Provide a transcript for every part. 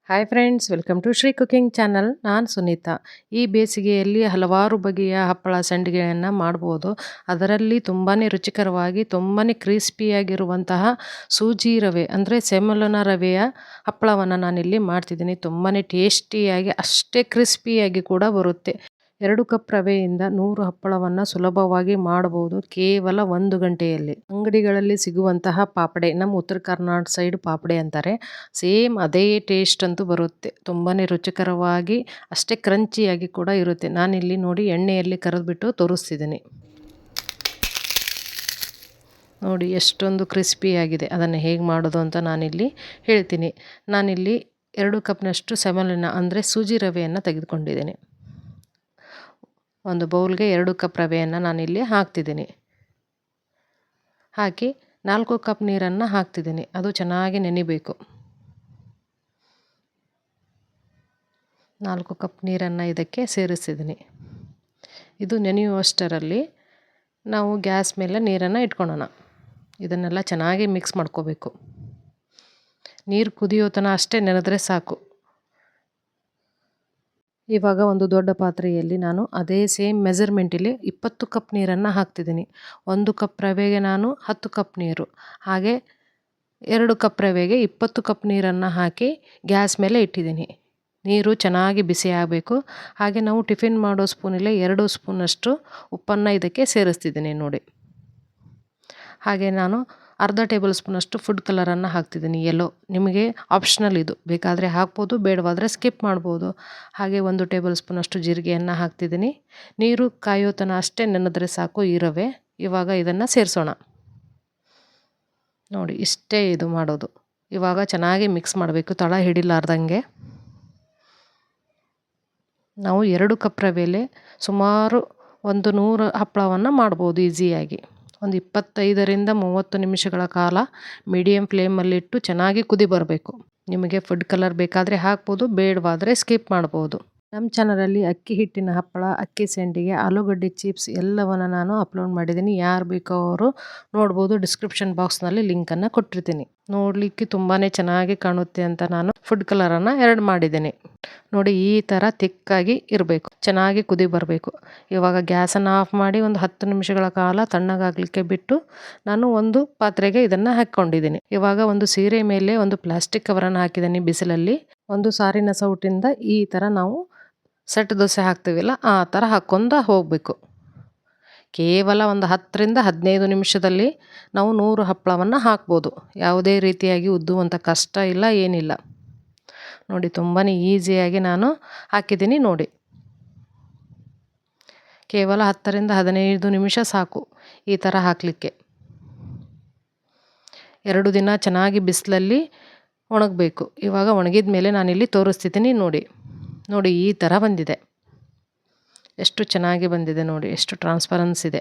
Hi friends, welcome to Shri cooking channel. ನಾನು ಸುನೀತಾ. ಈ ಬೇಸಿಗೆಯಲ್ಲಿ ಹಲವಾರು ಬಗೆಯ ಹಪ್ಪಳ ಸಂಡಿಗೆಯನ್ನು ಮಾಡ್ಬೋದು. ಅದರಲ್ಲಿ ತುಂಬಾ ರುಚಿಕರವಾಗಿ ತುಂಬಾ ಕ್ರಿಸ್ಪಿಯಾಗಿರುವಂತಹ ಸೂಜಿ ರವೆ ಅಂದರೆ ಸೆಮಲೋನ ರವೆಯ ಹಪ್ಪಳವನ್ನು ನಾನಿಲ್ಲಿ ಮಾಡ್ತಿದ್ದೀನಿ. ತುಂಬಾ ಟೇಸ್ಟಿಯಾಗಿ ಅಷ್ಟೇ ಕ್ರಿಸ್ಪಿಯಾಗಿ ಕೂಡ ಬರುತ್ತೆ. 2 ಕಪ್ ರವೆಯಿಂದ 100 ಹಪ್ಪಳವನ್ನು ಸುಲಭವಾಗಿ ಮಾಡಬಹುದು ಕೇವಲ 1 ಗಂಟೆಯಲ್ಲಿ. ಅಂಗಡಿಗಳಲ್ಲಿ ಸಿಗುವಂತಹ ಪಾಪಡೆ, ನಮ್ಮ ಉತ್ತರ ಕರ್ನಾಟಕ ಸೈಡ್ ಪಾಪಡೆ ಅಂತಾರೆ, ಸೇಮ್ ಅದೇ ಟೇಸ್ಟ್ ಅಂತೂ ಬರುತ್ತೆ. ತುಂಬಾ ರುಚಿಕರವಾಗಿ ಅಷ್ಟೇ ಕ್ರಂಚಿಯಾಗಿ ಕೂಡ ಇರುತ್ತೆ. ನಾನಿಲ್ಲಿ ನೋಡಿ ಎಣ್ಣೆಯಲ್ಲಿ ಕರೆದ್ಬಿಟ್ಟು ತೋರಿಸ್ತಿದ್ದೀನಿ. ನೋಡಿ ಎಷ್ಟೊಂದು ಕ್ರಿಸ್ಪಿಯಾಗಿದೆ. ಅದನ್ನು ಹೇಗೆ ಮಾಡೋದು ಅಂತ ನಾನಿಲ್ಲಿ ಹೇಳ್ತೀನಿ. ನಾನಿಲ್ಲಿ 2 ಕಪ್ನಷ್ಟು ಸೆಮಲೋನ ಅಂದರೆ ಸೂಜಿ ರವೆಯನ್ನು ತೆಗೆದುಕೊಂಡಿದ್ದೀನಿ. ಒಂದು ಬೌಲ್ಗೆ 2 ಕಪ್ ರವೆಯನ್ನು ನಾನಿಲ್ಲಿ ಹಾಕ್ತಿದ್ದೀನಿ. ಹಾಕಿ 4 ಕಪ್ ನೀರನ್ನು ಹಾಕ್ತಿದ್ದೀನಿ. ಅದು ಚೆನ್ನಾಗಿ ನೆನಿಬೇಕು. 4 ಕಪ್ ನೀರನ್ನು ಇದಕ್ಕೆ ಸೇರಿಸ್ತಿದ್ದೀನಿ. ಇದು ನೆನೆಯುವಷ್ಟರಲ್ಲಿ ನಾವು ಗ್ಯಾಸ್ ಮೇಲೆ ನೀರನ್ನು ಇಟ್ಕೊಳ್ಳೋಣ. ಇದನ್ನೆಲ್ಲ ಚೆನ್ನಾಗಿ ಮಿಕ್ಸ್ ಮಾಡ್ಕೋಬೇಕು. ನೀರು ಕುದಿಯೋ ತನಕ ಅಷ್ಟೇ ನೆನೆದ್ರೆ ಸಾಕು. ಇವಾಗ ಒಂದು ದೊಡ್ಡ ಪಾತ್ರೆಯಲ್ಲಿ ನಾನು ಅದೇ ಸೇಮ್ ಮೆಜರ್ಮೆಂಟಲ್ಲಿ 20 ಕಪ್ ನೀರನ್ನು ಹಾಕ್ತಿದ್ದೀನಿ. 1 ಕಪ್ ರವೆಗೆ ನಾನು 10 ಕಪ್ ನೀರು, ಹಾಗೆ 2 ಕಪ್ ರವೆಗೆ 20 ಕಪ್ ನೀರನ್ನು ಹಾಕಿ ಗ್ಯಾಸ್ ಮೇಲೆ ಇಟ್ಟಿದ್ದೀನಿ. ನೀರು ಚೆನ್ನಾಗಿ ಬಿಸಿ ಆಗಬೇಕು. ಹಾಗೆ ನಾವು ಟಿಫಿನ್ ಮಾಡೋ ಸ್ಪೂನಲ್ಲಿ 2 ಸ್ಪೂನಷ್ಟು ಉಪ್ಪನ್ನು ಇದಕ್ಕೆ ಸೇರಿಸ್ತಿದ್ದೀನಿ ನೋಡಿ. ಹಾಗೆ ನಾನು ಅರ್ಧ ಟೇಬಲ್ ಸ್ಪೂನಷ್ಟು ಫುಡ್ ಕಲರನ್ನು ಹಾಕ್ತಿದ್ದೀನಿ, ಯೆಲ್ಲೋ. ನಿಮಗೆ ಆಪ್ಷನಲ್ ಇದು, ಬೇಕಾದರೆ ಹಾಕ್ಬೋದು, ಬೇಡವಾದರೆ ಸ್ಕಿಪ್ ಮಾಡ್ಬೋದು. ಹಾಗೆ 1 ಟೇಬಲ್ ಸ್ಪೂನಷ್ಟು ಜೀರಿಗೆಯನ್ನು ಹಾಕ್ತಿದ್ದೀನಿ. ನೀರು ಕಾಯೋ ತನಕ ಅಷ್ಟೇ ನೆನೆದ್ರೆ ಸಾಕು ಈ ರವೆ. ಇವಾಗ ಇದನ್ನು ಸೇರಿಸೋಣ. ನೋಡಿ ಇಷ್ಟೇ ಇದು ಮಾಡೋದು. ಇವಾಗ ಚೆನ್ನಾಗಿ ಮಿಕ್ಸ್ ಮಾಡಬೇಕು, ತಳ ಹಿಡಿಲಾರ್ದಂಗೆ. ನಾವು 2 ಕಪ್ ರವೆಯಲ್ಲಿ ಸುಮಾರು 100 ಹಪ್ಪಳವನ್ನು ಮಾಡ್ಬೋದು ಈಸಿಯಾಗಿ. ಒಂದು 25ರಿಂದ 30 ನಿಮಿಷಗಳ ಕಾಲ ಮೀಡಿಯಮ್ ಫ್ಲೇಮಲ್ಲಿಟ್ಟು ಚೆನ್ನಾಗಿ ಕುದಿ ಬರಬೇಕು. ನಿಮಗೆ ಫುಡ್ ಕಲರ್ ಬೇಕಾದರೆ ಹಾಕ್ಬೋದು, ಬೇಡವಾದರೆ ಸ್ಕಿಪ್ ಮಾಡ್ಬೋದು. ನಮ್ಮ ಚಾನಲಲ್ಲಿ ಅಕ್ಕಿ ಹಿಟ್ಟಿನ ಹಪ್ಪಳ, ಅಕ್ಕಿ ಸಂಡಿಗೆ, ಆಲೂಗಡ್ಡೆ ಚಿಪ್ಸ್ ಎಲ್ಲವನ್ನು ನಾನು ಅಪ್ಲೋಡ್ ಮಾಡಿದ್ದೀನಿ. ಯಾರು ಬೇಕೋ ಅವರು ನೋಡ್ಬೋದು. ಡಿಸ್ಕ್ರಿಪ್ಷನ್ ಬಾಕ್ಸ್ನಲ್ಲಿ ಲಿಂಕನ್ನು ಕೊಟ್ಟಿರ್ತೀನಿ. ನೋಡಲಿಕ್ಕೆ ತುಂಬಾ ಚೆನ್ನಾಗಿ ಕಾಣುತ್ತೆ ಅಂತ ನಾನು ಫುಡ್ ಕಲರನ್ನು 2 ಮಾಡಿದ್ದೀನಿ. ನೋಡಿ ಈ ಥರ ತಿಕ್ಕಾಗಿ ಇರಬೇಕು, ಚೆನ್ನಾಗಿ ಕುದಿ ಬರಬೇಕು. ಇವಾಗ ಗ್ಯಾಸನ್ನು ಆಫ್ ಮಾಡಿ ಒಂದು 10 ನಿಮಿಷಗಳ ಕಾಲ ತಣ್ಣಗಾಗಲಿಕ್ಕೆ ಬಿಟ್ಟು ನಾನು ಒಂದು ಪಾತ್ರೆಗೆ ಇದನ್ನು ಹಾಕ್ಕೊಂಡಿದ್ದೀನಿ. ಇವಾಗ ಒಂದು ಸೀರೆ ಮೇಲೆ ಒಂದು ಪ್ಲಾಸ್ಟಿಕ್ ಕವರನ್ನು ಹಾಕಿದ್ದೀನಿ ಬಿಸಿಲಲ್ಲಿ. ಒಂದು ಸಾರಿನ ಸೌಟಿಂದ ಈ ಥರ ನಾವು ಸೆಟ್ ದೋಸೆ ಹಾಕ್ತೀವಿಲ್ಲ ಆ ಥರ ಹಾಕ್ಕೊಂಡು ಹೋಗಬೇಕು. ಕೇವಲ ಒಂದು 10ರಿಂದ 15 ನಿಮಿಷದಲ್ಲಿ ನಾವು 100 ಹಪ್ಪಳವನ್ನು ಹಾಕ್ಬೋದು. ಯಾವುದೇ ರೀತಿಯಾಗಿ ಉದ್ದುವಂಥ ಕಷ್ಟ ಇಲ್ಲ, ಏನಿಲ್ಲ. ನೋಡಿ ತುಂಬಾ ಈಸಿಯಾಗಿ ನಾನು ಹಾಕಿದ್ದೀನಿ ನೋಡಿ. ಕೇವಲ 10ರಿಂದ 15 ನಿಮಿಷ ಸಾಕು ಈ ಥರ ಹಾಕಲಿಕ್ಕೆ. 2 ದಿನ ಚೆನ್ನಾಗಿ ಬಿಸಿಲಲ್ಲಿ ಒಣಗಬೇಕು. ಇವಾಗ ಒಣಗಿದ ಮೇಲೆ ನಾನಿಲ್ಲಿ ತೋರಿಸ್ತಿದ್ದೀನಿ ನೋಡಿ. ನೋಡಿ ಈ ಥರ ಬಂದಿದೆ. ಎಷ್ಟು ಚೆನ್ನಾಗಿ ಬಂದಿದೆ ನೋಡಿ, ಎಷ್ಟು ಟ್ರಾನ್ಸ್ಪರೆನ್ಸಿ ಇದೆ.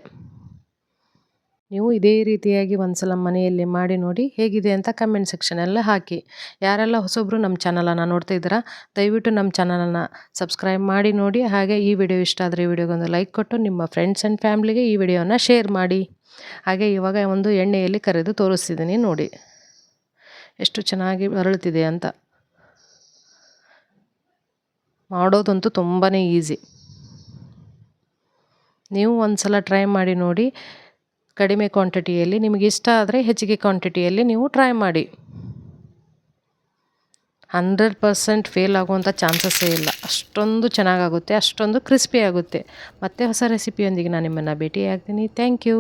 ನೀವು ಇದೇ ರೀತಿಯಾಗಿ ಒಂದ್ಸಲ ಮನೆಯಲ್ಲಿ ಮಾಡಿ ನೋಡಿ, ಹೇಗಿದೆ ಅಂತ ಕಮೆಂಟ್ ಸೆಕ್ಷನಲ್ಲೇ ಹಾಕಿ. ಯಾರೆಲ್ಲ ಹೊಸೊಬ್ಬರು ನಮ್ಮ ಚಾನಲನ್ನು ನೋಡ್ತಾ ಇದ್ದೀರಾ, ದಯವಿಟ್ಟು ನಮ್ಮ ಚಾನಲನ್ನು ಸಬ್ಸ್ಕ್ರೈಬ್ ಮಾಡಿ ನೋಡಿ. ಹಾಗೆ ಈ ವಿಡಿಯೋ ಇಷ್ಟ ಆದರೆ ವಿಡಿಯೋಗೊಂದು ಲೈಕ್ ಕೊಟ್ಟು ನಿಮ್ಮ ಫ್ರೆಂಡ್ಸ್ ಆ್ಯಂಡ್ ಫ್ಯಾಮ್ಲಿಗೆ ಈ ವಿಡಿಯೋನ ಶೇರ್ ಮಾಡಿ. ಹಾಗೆ ಇವಾಗ ಒಂದು ಎಣ್ಣೆಯಲ್ಲಿ ಕರೆದು ತೋರಿಸ್ತಿದ್ದೀನಿ ನೋಡಿ, ಎಷ್ಟು ಚೆನ್ನಾಗಿ ಅರಳುತ್ತಿದೆ ಅಂತ. ಮಾಡೋದಂತೂ ತುಂಬಾ ಈಸಿ. ನೀವು ಒಂದ್ಸಲ ಟ್ರೈ ಮಾಡಿ ನೋಡಿ. ಕಡಿಮೆ ಕ್ವಾಂಟಿಟಿಯಲ್ಲಿ, ನಿಮಗೆ ಇಷ್ಟ ಆದರೆ ಹೆಚ್ಚಿಗೆ ಕ್ವಾಂಟಿಟಿಯಲ್ಲಿ ನೀವು ಟ್ರೈ ಮಾಡಿ. 100% ಫೇಲ್ ಆಗುವಂಥ ಚಾನ್ಸಸ್ಸೇ ಇಲ್ಲ. ಅಷ್ಟೊಂದು ಚೆನ್ನಾಗಾಗುತ್ತೆ, ಅಷ್ಟೊಂದು ಕ್ರಿಸ್ಪಿ ಆಗುತ್ತೆ. ಮತ್ತೆ ಹೊಸ ರೆಸಿಪಿಯೊಂದಿಗೆ ನಾನು ನಿಮ್ಮನ್ನು ಭೇಟಿಯಾಗ್ತೀನಿ. Thank you.